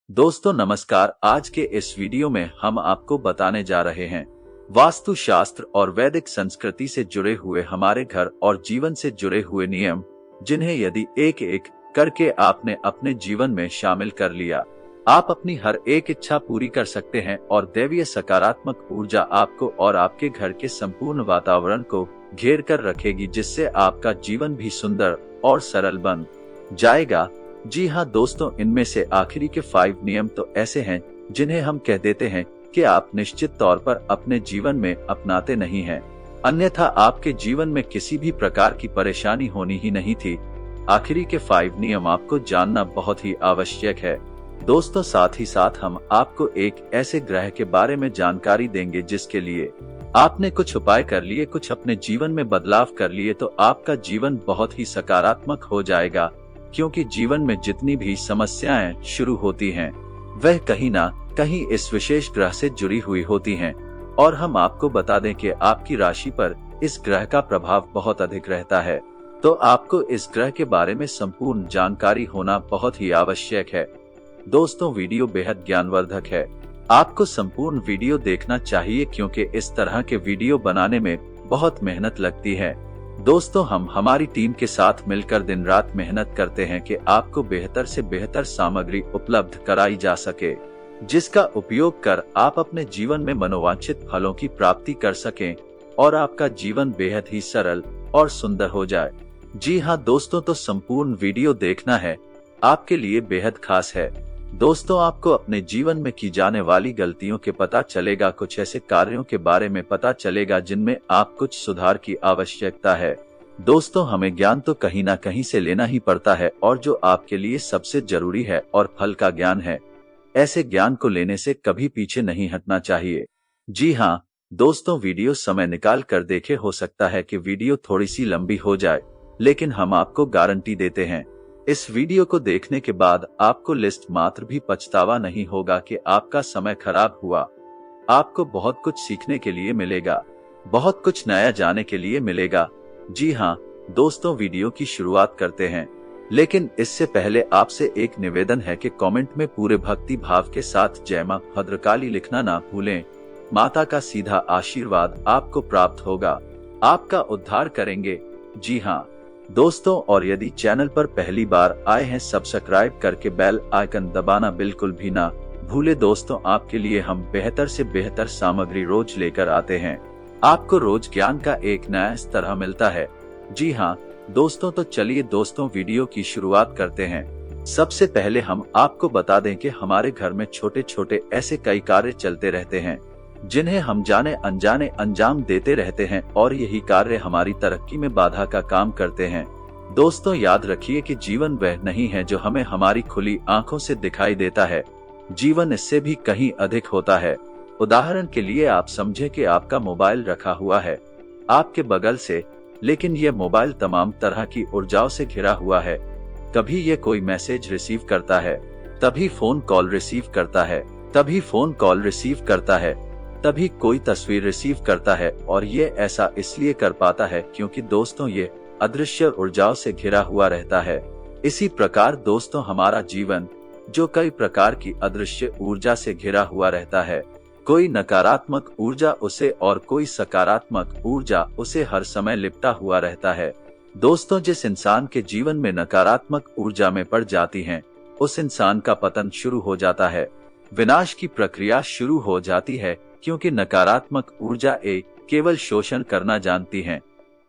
दोस्तों नमस्कार। आज के इस वीडियो में हम आपको बताने जा रहे हैं वास्तु शास्त्र और वैदिक संस्कृति से जुड़े हुए हमारे घर और जीवन से जुड़े हुए नियम, जिन्हें यदि एक एक करके आपने अपने जीवन में शामिल कर लिया, आप अपनी हर एक इच्छा पूरी कर सकते हैं और दैवीय सकारात्मक ऊर्जा आपको और आपके घर के संपूर्ण वातावरण को घेर कर रखेगी, जिससे आपका जीवन भी सुंदर और सरल बन जाएगा। जी हाँ दोस्तों, इनमें से आखिरी के 5 नियम तो ऐसे हैं जिन्हें हम कह देते हैं कि आप निश्चित तौर पर अपने जीवन में अपनाते नहीं हैं, अन्यथा आपके जीवन में किसी भी प्रकार की परेशानी होनी ही नहीं थी। आखिरी के 5 नियम आपको जानना बहुत ही आवश्यक है दोस्तों। साथ ही साथ हम आपको एक ऐसे ग्रह के बारे में जानकारी देंगे जिसके लिए आपने कुछ उपाय कर लिए, कुछ अपने जीवन में बदलाव कर लिए, तो आपका जीवन बहुत ही सकारात्मक हो जाएगा। क्योंकि जीवन में जितनी भी समस्याएं शुरू होती हैं, वह कहीं ना कहीं इस विशेष ग्रह से जुड़ी हुई होती हैं। और हम आपको बता दें कि आपकी राशि पर इस ग्रह का प्रभाव बहुत अधिक रहता है, तो आपको इस ग्रह के बारे में संपूर्ण जानकारी होना बहुत ही आवश्यक है। दोस्तों वीडियो बेहद ज्ञानवर्धक है, आपको संपूर्ण वीडियो देखना चाहिए क्योंकि इस तरह के वीडियो बनाने में बहुत मेहनत लगती है। दोस्तों हम हमारी टीम के साथ मिलकर दिन रात मेहनत करते हैं कि आपको बेहतर से बेहतर सामग्री उपलब्ध कराई जा सके, जिसका उपयोग कर आप अपने जीवन में मनोवांछित फलों की प्राप्ति कर सकें और आपका जीवन बेहद ही सरल और सुंदर हो जाए। जी हाँ दोस्तों, तो संपूर्ण वीडियो देखना है, आपके लिए बेहद खास है। दोस्तों आपको अपने जीवन में की जाने वाली गलतियों के पता चलेगा, कुछ ऐसे कार्यों के बारे में पता चलेगा जिनमें आप कुछ सुधार की आवश्यकता है। दोस्तों हमें ज्ञान तो कहीं ना कहीं से लेना ही पड़ता है, और जो आपके लिए सबसे जरूरी है और फल का ज्ञान है, ऐसे ज्ञान को लेने से कभी पीछे नहीं हटना चाहिए। जी हाँ दोस्तों, वीडियो समय निकाल कर देखे। हो सकता है कि वीडियो थोड़ी सी लंबी हो जाए, लेकिन हम आपको गारंटी देते हैं इस वीडियो को देखने के बाद आपको लिस्ट मात्र भी पछतावा नहीं होगा कि आपका समय खराब हुआ। आपको बहुत कुछ सीखने के लिए मिलेगा, बहुत कुछ नया जानने के लिए मिलेगा। जी हाँ दोस्तों, वीडियो की शुरुआत करते हैं, लेकिन इससे पहले आपसे एक निवेदन है कि कमेंट में पूरे भक्ति भाव के साथ जय मां भद्रकाली लिखना ना भूलें। माता का सीधा आशीर्वाद आपको प्राप्त होगा, आपका उद्धार करेंगे। जी हाँ दोस्तों, और यदि चैनल पर पहली बार आए हैं, सब्सक्राइब करके बेल आइकन दबाना बिल्कुल भी ना भूले। दोस्तों आपके लिए हम बेहतर से बेहतर सामग्री रोज लेकर आते हैं, आपको रोज ज्ञान का एक नया स्तर मिलता है। जी हाँ दोस्तों, तो चलिए दोस्तों वीडियो की शुरुआत करते हैं। सबसे पहले हम आपको बता दें कि हमारे घर में छोटे छोटे ऐसे कई कार्य चलते रहते हैं जिन्हें हम जाने अनजाने अंजाम देते रहते हैं, और यही कार्य हमारी तरक्की में बाधा का काम करते हैं। दोस्तों याद रखिए कि जीवन वह नहीं है जो हमें हमारी खुली आंखों से दिखाई देता है, जीवन इससे भी कहीं अधिक होता है। उदाहरण के लिए आप समझे कि आपका मोबाइल रखा हुआ है आपके बगल से, लेकिन यह मोबाइल तमाम तरह की ऊर्जाओं से घिरा हुआ है। कभी ये कोई मैसेज रिसीव करता है, तभी फोन कॉल रिसीव करता है, तभी फोन कॉल रिसीव करता है, तभी कोई तस्वीर रिसीव करता है, और ये ऐसा इसलिए कर पाता है क्योंकि दोस्तों ये अदृश्य ऊर्जाओं से घिरा हुआ रहता है। इसी प्रकार दोस्तों हमारा जीवन जो कई प्रकार की अदृश्य ऊर्जा से घिरा हुआ रहता है, कोई नकारात्मक ऊर्जा उसे और कोई सकारात्मक ऊर्जा उसे हर समय लिपटा हुआ रहता है। दोस्तों जिस इंसान के जीवन में नकारात्मक ऊर्जा में पड़ जाती है, उस इंसान का पतन शुरू हो जाता है, विनाश की प्रक्रिया शुरू हो जाती है, क्योंकि नकारात्मक ऊर्जा केवल शोषण करना जानती है।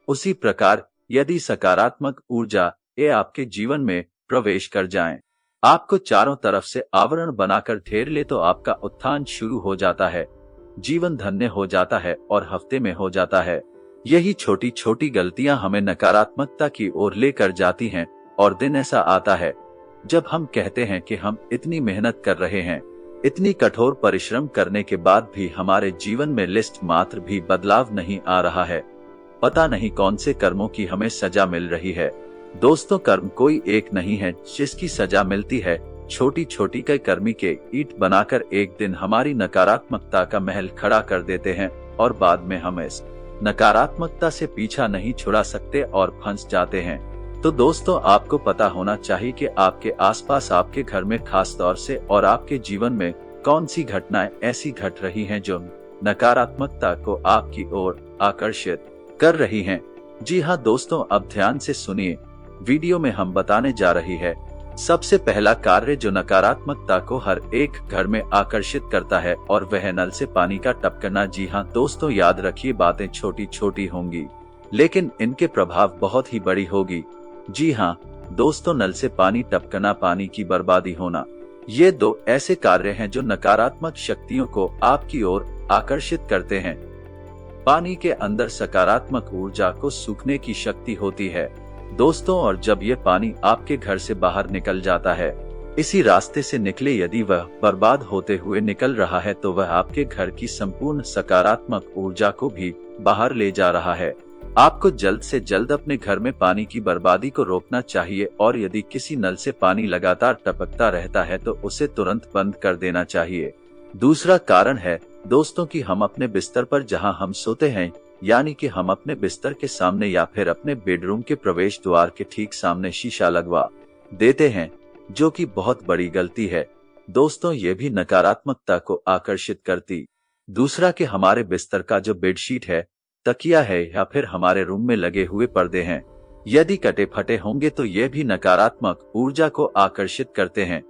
उसी प्रकार यदि सकारात्मक ऊर्जा आपके जीवन में प्रवेश कर जाएं, आपको चारों तरफ से आवरण बनाकर घेर ले, तो आपका उत्थान शुरू हो जाता है, जीवन धन्य हो जाता है और हफ्ते में हो जाता है। यही छोटी छोटी गलतियां हमें नकारात्मकता की ओर लेकर जाती हैं, और दिन ऐसा आता है जब हम कहते हैं कि हम इतनी मेहनत कर रहे हैं, इतनी कठोर परिश्रम करने के बाद भी हमारे जीवन में लिस्ट मात्र भी बदलाव नहीं आ रहा है। पता नहीं कौन से कर्मों की हमें सजा मिल रही है। दोस्तों कर्म कोई एक नहीं है जिसकी सजा मिलती है, छोटी छोटी कई कर्मी के ईंट बनाकर एक दिन हमारी नकारात्मकता का महल खड़ा कर देते हैं, और बाद में हम इस नकारात्मकता से पीछा नहीं छुड़ा सकते और फंस जाते हैं। तो दोस्तों आपको पता होना चाहिए कि आपके आसपास आपके घर में खास तौर से और आपके जीवन में कौन सी घटनाएं ऐसी घट रही हैं जो नकारात्मकता को आपकी ओर आकर्षित कर रही हैं। जी हाँ दोस्तों, अब ध्यान से सुनिए, वीडियो में हम बताने जा रही है सबसे पहला कार्य जो नकारात्मकता को हर एक घर में आकर्षित करता है, और वह नल से पानी का टपकना। जी हाँ दोस्तों, याद रखिए बातें छोटी छोटी होंगी लेकिन इनके प्रभाव बहुत ही बड़ी होगी। जी हाँ दोस्तों, नल से पानी टपकना, पानी की बर्बादी होना, ये दो ऐसे कार्य हैं जो नकारात्मक शक्तियों को आपकी ओर आकर्षित करते हैं। पानी के अंदर सकारात्मक ऊर्जा को सूखने की शक्ति होती है दोस्तों, और जब ये पानी आपके घर से बाहर निकल जाता है, इसी रास्ते से निकले, यदि वह बर्बाद होते हुए निकल रहा है तो वह आपके घर की संपूर्ण सकारात्मक ऊर्जा को भी बाहर ले जा रहा है। आपको जल्द से जल्द अपने घर में पानी की बर्बादी को रोकना चाहिए, और यदि किसी नल से पानी लगातार टपकता रहता है तो उसे तुरंत बंद कर देना चाहिए। दूसरा कारण है दोस्तों कि हम अपने बिस्तर पर जहां हम सोते हैं, यानी कि हम अपने बिस्तर के सामने या फिर अपने बेडरूम के प्रवेश द्वार के ठीक सामने शीशा लगवा देते हैं, जो कि बहुत बड़ी गलती है दोस्तों। ये भी नकारात्मकता को आकर्षित करती। दूसरा कि हमारे बिस्तर का जो बेडशीट है, तकिया है या फिर हमारे रूम में लगे हुए पर्दे हैं, यदि कटे फटे होंगे तो ये भी नकारात्मक ऊर्जा को आकर्षित करते हैं।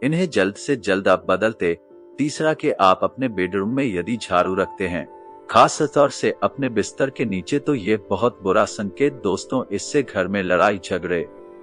इन्हें जल्द से जल्द आप बदलते। तीसरा कि आप अपने बेडरूम में यदि झाड़ू रखते हैं, खास तौर से अपने बिस्तर के नीचे, तो ये बहुत बुरा संकेत दोस्तों। इससे घर में लड़ाई झगड़े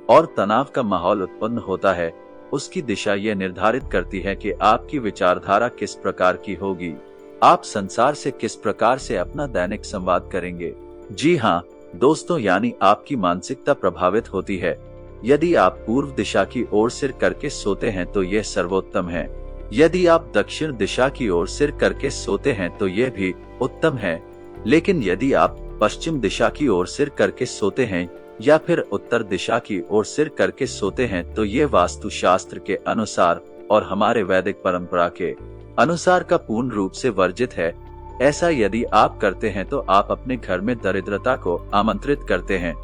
और तनाव का माहौल उत्पन्न होता है। उसकी दिशा ये निर्धारित करती है कि आपकी विचारधारा किस प्रकार की होगी, आप संसार से किस प्रकार से अपना दैनिक संवाद करेंगे। जी हाँ दोस्तों, यानी आपकी मानसिकता प्रभावित होती है। यदि आप पूर्व दिशा की ओर सिर करके सोते हैं तो यह सर्वोत्तम है। यदि आप दक्षिण दिशा की ओर सिर करके सोते हैं तो यह भी उत्तम है। लेकिन यदि आप पश्चिम दिशा की ओर सिर करके सोते हैं या फिर उत्तर दिशा की ओर सिर करके सोते हैं तो ये वास्तुशास्त्र के अनुसार और हमारे वैदिक परंपरा के अनुसार का पूर्ण रूप से वर्जित है। ऐसा यदि आप करते हैं तो आप अपने घर में दरिद्रता को आमंत्रित करते हैं,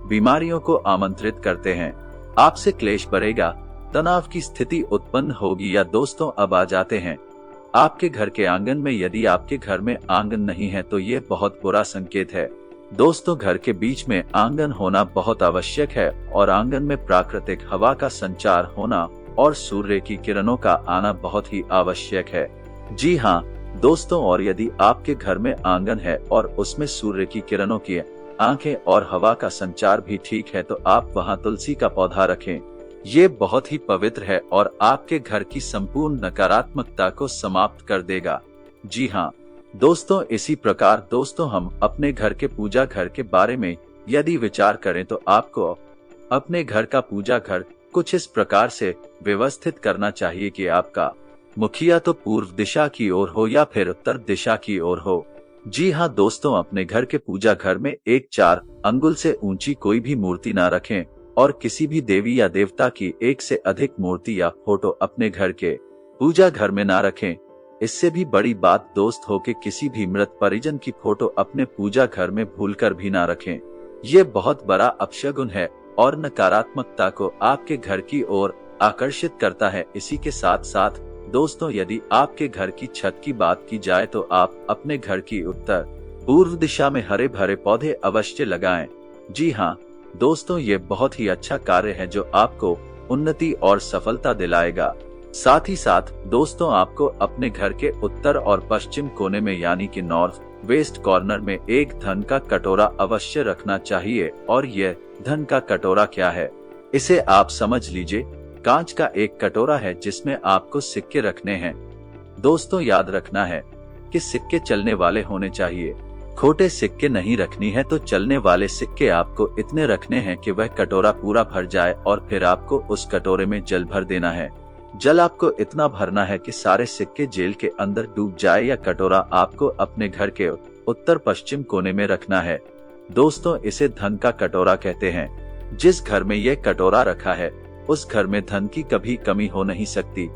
बीमारियों को आमंत्रित करते हैं, आपसे क्लेश बढ़ेगा, तनाव की स्थिति उत्पन्न होगी। या दोस्तों अब आ जाते हैं आपके घर के आंगन में। यदि आपके घर में आंगन नहीं है तो ये बहुत बुरा संकेत है दोस्तों। घर के बीच में आंगन होना बहुत आवश्यक है, और आंगन में प्राकृतिक हवा का संचार होना और सूर्य की किरणों का आना बहुत ही आवश्यक है। जी हाँ दोस्तों, और यदि आपके घर में आंगन है और उसमें सूर्य की किरणों की आंखें और हवा का संचार भी ठीक है तो आप वहां तुलसी का पौधा रखें। ये बहुत ही पवित्र है और आपके घर की संपूर्ण नकारात्मकता को समाप्त कर देगा। जी हाँ दोस्तों, इसी प्रकार दोस्तों हम अपने घर के पूजा घर के बारे में यदि विचार करें तो आपको अपने घर का पूजा घर कुछ इस प्रकार से व्यवस्थित करना चाहिए कि आपका मुखिया तो पूर्व दिशा की ओर हो या फिर उत्तर दिशा की ओर हो। जी हाँ दोस्तों, अपने घर के पूजा घर में एक 4 अंगुल से ऊंची कोई भी मूर्ति ना रखें, और किसी भी देवी या देवता की एक से अधिक मूर्ति या फोटो अपने घर के पूजा घर में ना रखें। इससे भी बड़ी बात दोस्त हो कि किसी भी मृत परिजन की फोटो अपने पूजा घर में भूलकर भी ना रखें। ये बहुत बड़ा अपशगुन है और नकारात्मकता को आपके घर की ओर आकर्षित करता है। इसी के साथ साथ दोस्तों यदि आपके घर की छत की बात की जाए तो आप अपने घर की उत्तर पूर्व दिशा में हरे भरे पौधे अवश्य लगाएं। जी हाँ दोस्तों, ये बहुत ही अच्छा कार्य है जो आपको उन्नति और सफलता दिलाएगा। साथ ही साथ दोस्तों आपको अपने घर के उत्तर और पश्चिम कोने में यानी कि नॉर्थ वेस्ट कॉर्नर में एक धन का कटोरा अवश्य रखना चाहिए। और यह धन का कटोरा क्या है, इसे आप समझ लीजिए। कांच का एक कटोरा है जिसमें आपको सिक्के रखने हैं। दोस्तों याद रखना है कि सिक्के चलने वाले होने चाहिए, खोटे सिक्के नहीं रखनी है। तो चलने वाले सिक्के आपको इतने रखने हैं कि वह कटोरा पूरा भर जाए, और फिर आपको उस कटोरे में जल भर देना है। जल आपको इतना भरना है कि सारे सिक्के जेल के अंदर डूब जाए। या कटोरा आपको अपने घर के उत्तर पश्चिम कोने में रखना है। दोस्तों इसे धन का कटोरा कहते हैं। जिस घर में यह कटोरा रखा है उस घर में धन की कभी कमी हो नहीं सकती।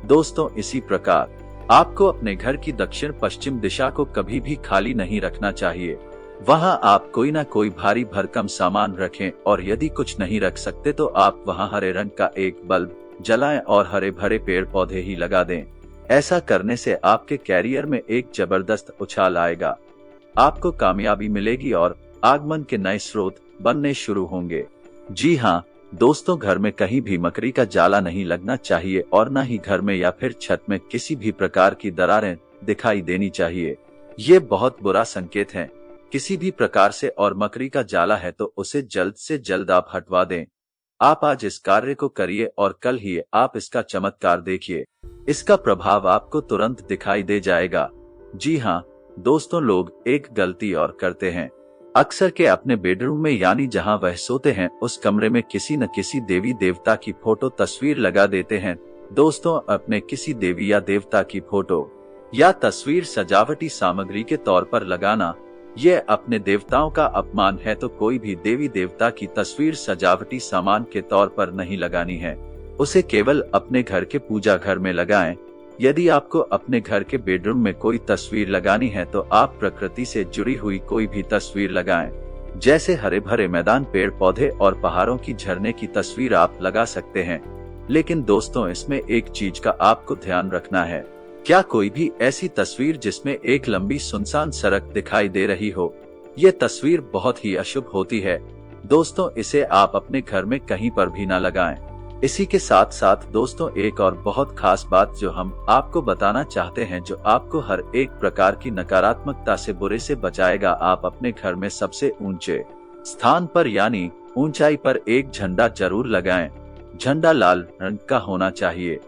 दोस्तों इसी प्रकार आपको अपने घर की दक्षिण पश्चिम दिशा को कभी भी खाली नहीं रखना चाहिए। वहां आप कोई ना कोई भारी भरकम सामान रखें और यदि कुछ नहीं रख सकते तो आप वहां हरे रंग का एक बल्ब जलाएं और हरे भरे पेड़ पौधे ही लगा दें। ऐसा करने से आपके कैरियर में एक जबरदस्त उछाल आएगा, आपको कामयाबी मिलेगी और आगमन के नए स्रोत बनने शुरू होंगे। जी हाँ दोस्तों, घर में कहीं भी मकड़ी का जाला नहीं लगना चाहिए और न ही घर में या फिर छत में किसी भी प्रकार की दरारें दिखाई देनी चाहिए। ये बहुत बुरा संकेत है किसी भी प्रकार से, और मकड़ी का जाला है तो उसे जल्द से जल्द आप हटवा दें। आप आज इस कार्य को करिए और कल ही आप इसका चमत्कार देखिए। इसका प्रभाव आपको तुरंत दिखाई दे जाएगा। जी हाँ दोस्तों, लोग एक गलती और करते हैं। अक्सर के अपने बेडरूम में यानी जहां वह सोते हैं उस कमरे में किसी न किसी देवी देवता की फोटो तस्वीर लगा देते हैं। दोस्तों, अपने किसी देवी या देवता की फोटो या तस्वीर सजावटी सामग्री के तौर पर लगाना यह अपने देवताओं का अपमान है। तो कोई भी देवी देवता की तस्वीर सजावटी सामान के तौर पर नहीं लगानी है, उसे केवल अपने घर के पूजा घर में लगाएं। यदि आपको अपने घर के बेडरूम में कोई तस्वीर लगानी है तो आप प्रकृति से जुड़ी हुई कोई भी तस्वीर लगाएं। जैसे हरे भरे मैदान, पेड़ पौधे और पहाड़ों की झरने की तस्वीर आप लगा सकते हैं। लेकिन दोस्तों, इसमें एक चीज का आपको ध्यान रखना है, क्या कोई भी ऐसी तस्वीर जिसमें एक लंबी सुनसान सड़क दिखाई दे रही हो, ये तस्वीर बहुत ही अशुभ होती है। दोस्तों, इसे आप अपने घर में कहीं पर भी न लगाएं। इसी के साथ साथ दोस्तों, एक और बहुत खास बात जो हम आपको बताना चाहते हैं, जो आपको हर एक प्रकार की नकारात्मकता से, बुरे से बचाएगा। आप अपने घर में सबसे ऊंचे स्थान पर यानी ऊंचाई पर एक झंडा जरूर लगाएं। झंडा लाल रंग का होना चाहिए।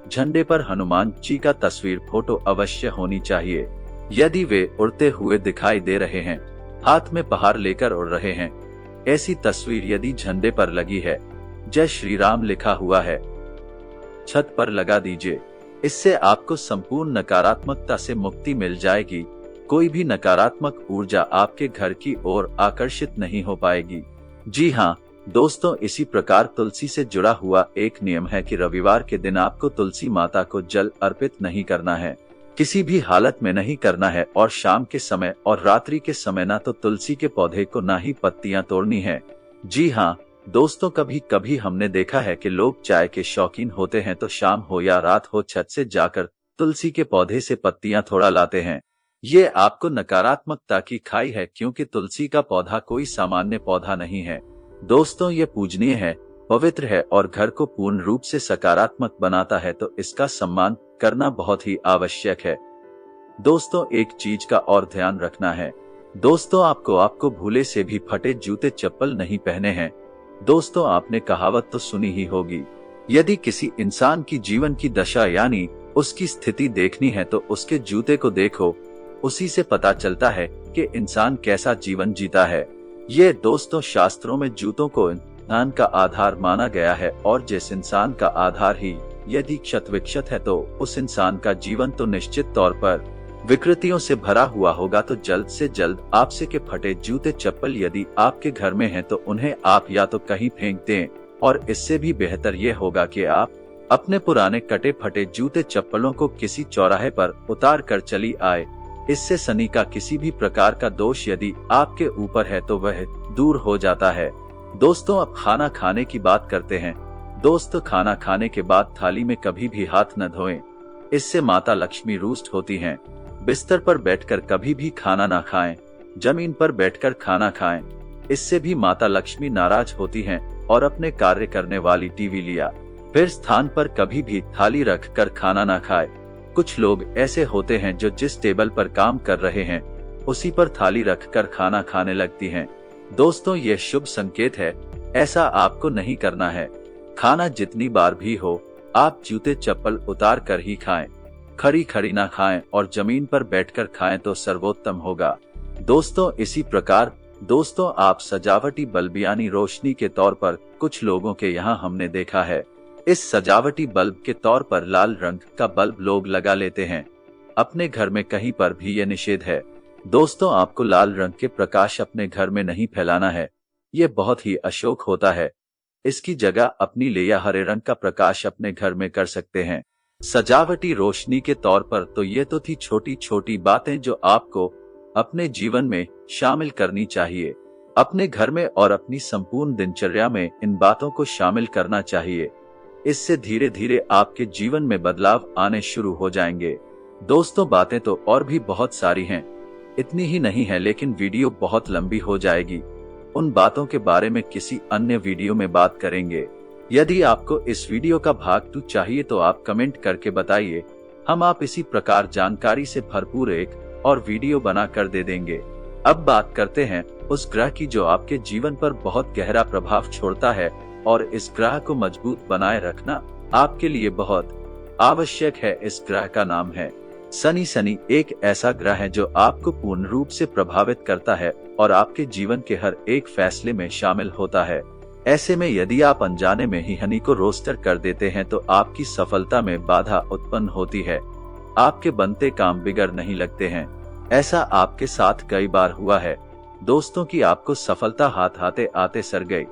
झंडे पर हनुमान जी का तस्वीर फोटो अवश्य होनी चाहिए। यदि वे उड़ते हुए दिखाई दे रहे हैं, हाथ में पहाड़ लेकर उड़ रहे हैं, ऐसी तस्वीर यदि झंडे पर लगी है, जय श्री राम लिखा हुआ है, छत पर लगा दीजिए। इससे आपको संपूर्ण नकारात्मकता से मुक्ति मिल जाएगी। कोई भी नकारात्मक ऊर्जा आपके घर की ओर आकर्षित नहीं हो पाएगी। जी हाँ दोस्तों, इसी प्रकार तुलसी से जुड़ा हुआ एक नियम है कि रविवार के दिन आपको तुलसी माता को जल अर्पित नहीं करना है, किसी भी हालत में नहीं करना है, और शाम के समय और रात्रि के समय ना तो तुलसी के पौधे को ना ही पत्तियां तोड़नी है। जी हाँ दोस्तों, कभी कभी हमने देखा है कि लोग चाय के शौकीन होते हैं तो शाम हो या रात हो छत से जाकर तुलसी के पौधे से पत्तियां थोड़ा लाते हैं। ये आपको नकारात्मकता की खाई है, क्योंकि तुलसी का पौधा कोई सामान्य पौधा नहीं है। दोस्तों, ये पूजनीय है, पवित्र है और घर को पूर्ण रूप से सकारात्मक बनाता है, तो इसका सम्मान करना बहुत ही आवश्यक है। दोस्तों, एक चीज का और ध्यान रखना है। दोस्तों, आपको भूले से भी फटे जूते चप्पल नहीं पहने हैं। दोस्तों, आपने कहावत तो सुनी ही होगी, यदि किसी इंसान की जीवन की दशा यानी उसकी स्थिति देखनी है तो उसके जूते को देखो, उसी से पता चलता है कि इंसान कैसा जीवन जीता है। ये दोस्तों, शास्त्रों में जूतों को इंसान का आधार माना गया है, और जिस इंसान का आधार ही यदि क्षत विक्षत है तो उस इंसान का जीवन तो निश्चित तौर पर विकृतियों से भरा हुआ होगा। तो जल्द से जल्द आपसे के फटे जूते चप्पल यदि आपके घर में हैं तो उन्हें आप या तो कहीं फेंक दें, और इससे भी बेहतर ये होगा कि आप अपने पुराने कटे फटे जूते चप्पलों को किसी चौराहे पर उतार कर चली आए। इससे शनि का किसी भी प्रकार का दोष यदि आपके ऊपर है तो वह दूर हो जाता है। दोस्तों, अब खाना खाने की बात करते हैं। दोस्तों, खाना खाने के बाद थाली में कभी भी हाथ न धोएं, इससे माता लक्ष्मी रुष्ट होती हैं। बिस्तर पर बैठकर कभी भी खाना ना खाएं, जमीन पर बैठकर खाना खाएं, इससे भी माता लक्ष्मी नाराज होती हैं और अपने कार्य करने वाली टीवी लिया फिर स्थान पर कभी भी थाली रख कर खाना ना खाए। कुछ लोग ऐसे होते हैं जो जिस टेबल पर काम कर रहे हैं उसी पर थाली रख कर खाना खाने लगती हैं। दोस्तों, ये शुभ संकेत है, ऐसा आपको नहीं करना है। खाना जितनी बार भी हो आप जूते चप्पल उतार कर ही खाएं, खड़ी खड़ी ना खाएं और जमीन पर बैठकर खाएं तो सर्वोत्तम होगा। दोस्तों, इसी प्रकार दोस्तों, आप सजावटी बल्ब यानी रोशनी के तौर पर कुछ लोगों के यहाँ हमने देखा है। इस सजावटी बल्ब के तौर पर लाल रंग का बल्ब लोग लगा लेते हैं। अपने घर में कहीं पर भी ये निषेध है। दोस्तों, आपको लाल रंग के प्रकाश अपने घर में नहीं फैलाना है, ये बहुत ही अशोक होता है। इसकी जगह अपनी ले या हरे रंग का प्रकाश अपने घर में कर सकते हैं। सजावटी रोशनी के तौर पर तो ये तो थी छोटी छोटी बातें जो आपको अपने जीवन में शामिल करनी चाहिए। अपने घर में और अपनी संपूर्ण दिनचर्या में इन बातों को शामिल करना चाहिए। इससे धीरे धीरे आपके जीवन में बदलाव आने शुरू हो जाएंगे। दोस्तों, बातें तो और भी बहुत सारी हैं, इतनी ही नहीं है, लेकिन वीडियो बहुत लंबी हो जाएगी। उन बातों के बारे में किसी अन्य वीडियो में बात करेंगे। यदि आपको इस वीडियो का भाग 2 चाहिए तो आप कमेंट करके बताइए, हम आप इसी प्रकार जानकारी से भरपूर एक और वीडियो बना कर दे देंगे। अब बात करते हैं उस ग्रह की जो आपके जीवन पर बहुत गहरा प्रभाव छोड़ता है, और इस ग्रह को मजबूत बनाए रखना आपके लिए बहुत आवश्यक है। इस ग्रह का नाम है शनि। शनि एक ऐसा ग्रह है जो आपको पूर्ण रूप से प्रभावित करता है और आपके जीवन के हर एक फैसले में शामिल होता है। ऐसे में यदि आप अनजाने में ही शनि को रोस्टर कर देते हैं तो आपकी सफलता में बाधा उत्पन्न होती है, आपके बनते काम बिगड़ नहीं लगते हैं। ऐसा आपके साथ कई बार हुआ है दोस्तों कि आपको सफलता हाथ आते आते सर गई।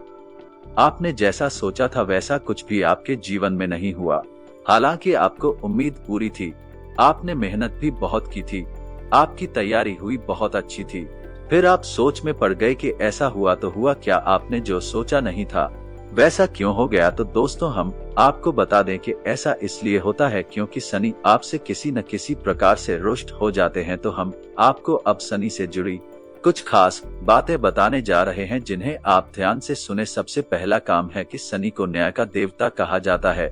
आपने जैसा सोचा था वैसा कुछ भी आपके जीवन में नहीं हुआ। हालांकि आपको उम्मीद पूरी थी, आपने मेहनत भी बहुत की थी, आपकी तैयारी हुई बहुत अच्छी थी, फिर आप सोच में पड़ गए कि ऐसा हुआ तो हुआ क्या, आपने जो सोचा नहीं था वैसा क्यों हो गया। तो दोस्तों, हम आपको बता दें कि ऐसा इसलिए होता है क्योंकि शनि आपसे किसी न किसी प्रकार से रुष्ट हो जाते हैं। तो हम आपको अब शनि से जुड़ी कुछ खास बातें बताने जा रहे हैं जिन्हें आप ध्यान से सुने। सबसे पहला काम है कि शनि को न्याय का देवता कहा जाता है,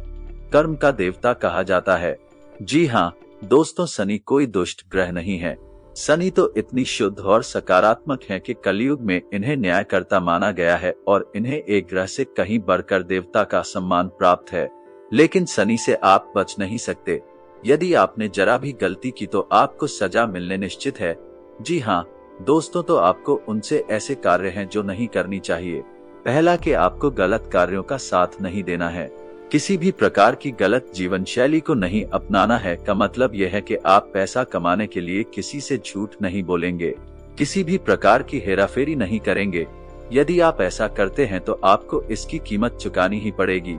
कर्म का देवता कहा जाता है। जी हाँ दोस्तों, शनि कोई दुष्ट ग्रह नहीं है। शनि तो इतनी शुद्ध और सकारात्मक है कि कलयुग में इन्हें न्यायकर्ता माना गया है और इन्हें एक ग्रह से कहीं बढ़कर देवता का सम्मान प्राप्त है। लेकिन शनि से आप बच नहीं सकते। यदि आपने जरा भी गलती की तो आपको सजा मिलने निश्चित है। जी हाँ दोस्तों, तो आपको उनसे ऐसे कार्य हैं जो नहीं करनी चाहिए। पहला कि आपको गलत कार्यों का साथ नहीं देना है। किसी भी प्रकार की गलत जीवन शैली को नहीं अपनाना है। का मतलब यह है कि आप पैसा कमाने के लिए किसी से झूठ नहीं बोलेंगे, किसी भी प्रकार की हेराफेरी नहीं करेंगे। यदि आप ऐसा करते हैं तो आपको इसकी कीमत चुकानी ही पड़ेगी।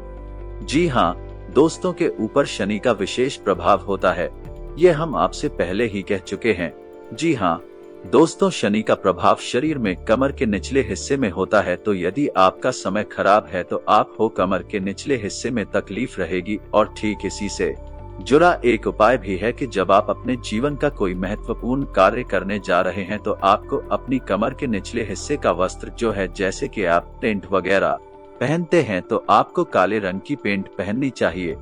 जी हाँ दोस्तों, के ऊपर शनि का विशेष प्रभाव होता है, ये हम आपसे पहले ही कह चुके हैं। जी हाँ दोस्तों, शनि का प्रभाव शरीर में कमर के निचले हिस्से में होता है। तो यदि आपका समय खराब है तो आप हो कमर के निचले हिस्से में तकलीफ रहेगी। और ठीक इसी से जुड़ा एक उपाय भी है कि जब आप अपने जीवन का कोई महत्वपूर्ण कार्य करने जा रहे हैं तो आपको अपनी कमर के निचले हिस्से का वस्त्र जो है, जैसे कि आप टेंट वगैरह पहनते हैं, तो आपको काले रंग की पेंट पहननी चाहिए।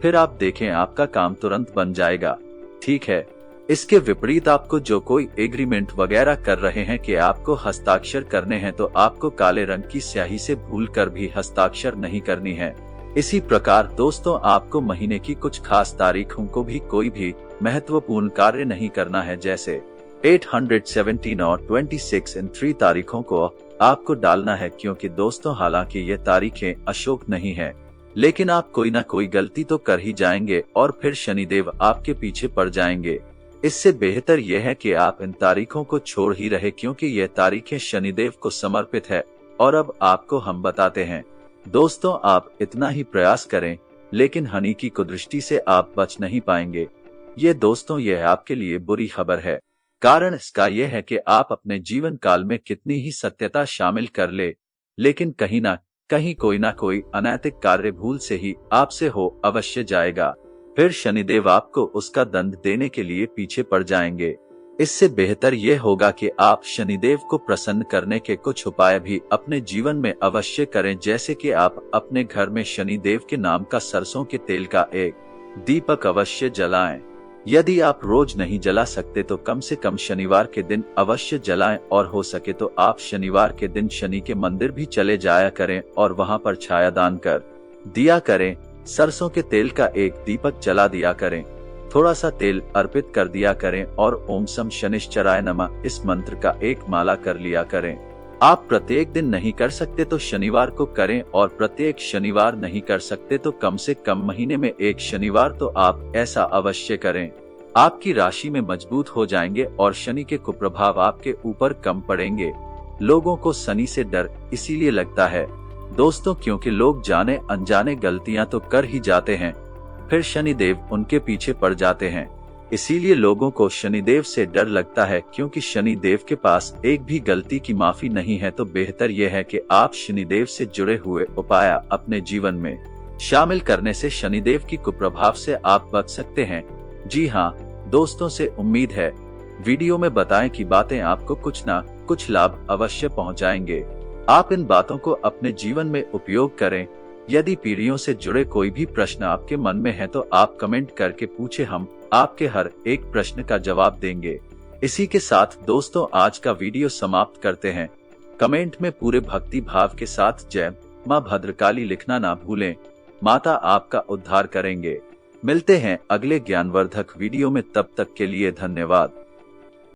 फिर आप देखें आपका काम तुरंत बन जाएगा। ठीक है, इसके विपरीत आपको जो कोई एग्रीमेंट वगैरह कर रहे हैं कि आपको हस्ताक्षर करने हैं, तो आपको काले रंग की स्याही से भूलकर भी हस्ताक्षर नहीं करनी है। इसी प्रकार दोस्तों, आपको महीने की कुछ खास तारीखों को भी कोई भी महत्वपूर्ण कार्य नहीं करना है, जैसे 817 और 26 इन 3 तारीखों को आपको डालना है। क्योंकि दोस्तों, हालांकि ये तारीखें अशुभ नहीं है, लेकिन आप कोई ना कोई गलती तो कर ही जाएंगे और फिर शनिदेव आपके पीछे पड़ जाएंगे। इससे बेहतर यह है कि आप इन तारीखों को छोड़ ही रहे, क्योंकि ये तारीखें शनिदेव को समर्पित है। और अब आपको हम बताते हैं दोस्तों, आप इतना ही प्रयास करें, लेकिन शनि की कुदृष्टि से आप बच नहीं पाएंगे। ये दोस्तों, यह आपके लिए बुरी खबर है। कारण इसका यह है कि आप अपने जीवन काल में कितनी ही सत्यता शामिल कर ले, लेकिन कहीं ना कहीं कोई ना कोई अनैतिक कार्य भूल से ही आपसे हो अवश्य जाएगा। फिर शनिदेव आपको उसका दंड देने के लिए पीछे पड़ जाएंगे। इससे बेहतर यह होगा कि आप शनिदेव को प्रसन्न करने के कुछ उपाय भी अपने जीवन में अवश्य करें, जैसे कि आप अपने घर में शनिदेव के नाम का सरसों के तेल का एक दीपक अवश्य जलाएं। यदि आप रोज नहीं जला सकते तो कम से कम शनिवार के दिन अवश्य जलाएं, और हो सके तो आप शनिवार के दिन शनि के मंदिर भी चले जाया करें और वहां पर छाया दान कर दिया करें। सरसों के तेल का एक दीपक जला दिया करें, थोड़ा सा तेल अर्पित कर दिया करें और ओम सम शनिश्चराय नमः इस मंत्र का एक माला कर लिया करें। आप प्रत्येक दिन नहीं कर सकते तो शनिवार को करें, और प्रत्येक शनिवार नहीं कर सकते तो कम से कम महीने में एक शनिवार तो आप ऐसा अवश्य करें। आपकी राशि में मजबूत हो जाएंगे और शनि के कुप्रभाव आपके ऊपर कम पड़ेंगे। लोगों को शनि से डर इसीलिए लगता है दोस्तों, क्योंकि लोग जाने अनजाने गलतियां तो कर ही जाते हैं, फिर शनिदेव उनके पीछे पड़ जाते हैं। इसीलिए लोगों को शनिदेव से डर लगता है, क्योंकि शनिदेव के पास एक भी गलती की माफी नहीं है। तो बेहतर यह है कि आप शनिदेव से जुड़े हुए उपाय अपने जीवन में शामिल करने से शनिदेव की कुप्रभाव से आप बच सकते हैं। जी हाँ दोस्तों, से उम्मीद है वीडियो में बताएं कि बातें आपको कुछ ना कुछ लाभ अवश्य पहुंचाएंगे। आप इन बातों को अपने जीवन में उपयोग करें। यदि पीढ़ियों से जुड़े कोई भी प्रश्न आपके मन में है तो आप कमेंट करके पूछे, हम आपके हर एक प्रश्न का जवाब देंगे। इसी के साथ दोस्तों आज का वीडियो समाप्त करते हैं। कमेंट में पूरे भक्ति भाव के साथ जय मां भद्रकाली लिखना ना भूलें। माता आपका उद्धार करेंगे। मिलते हैं अगले ज्ञानवर्धक वीडियो में, तब तक के लिए धन्यवाद।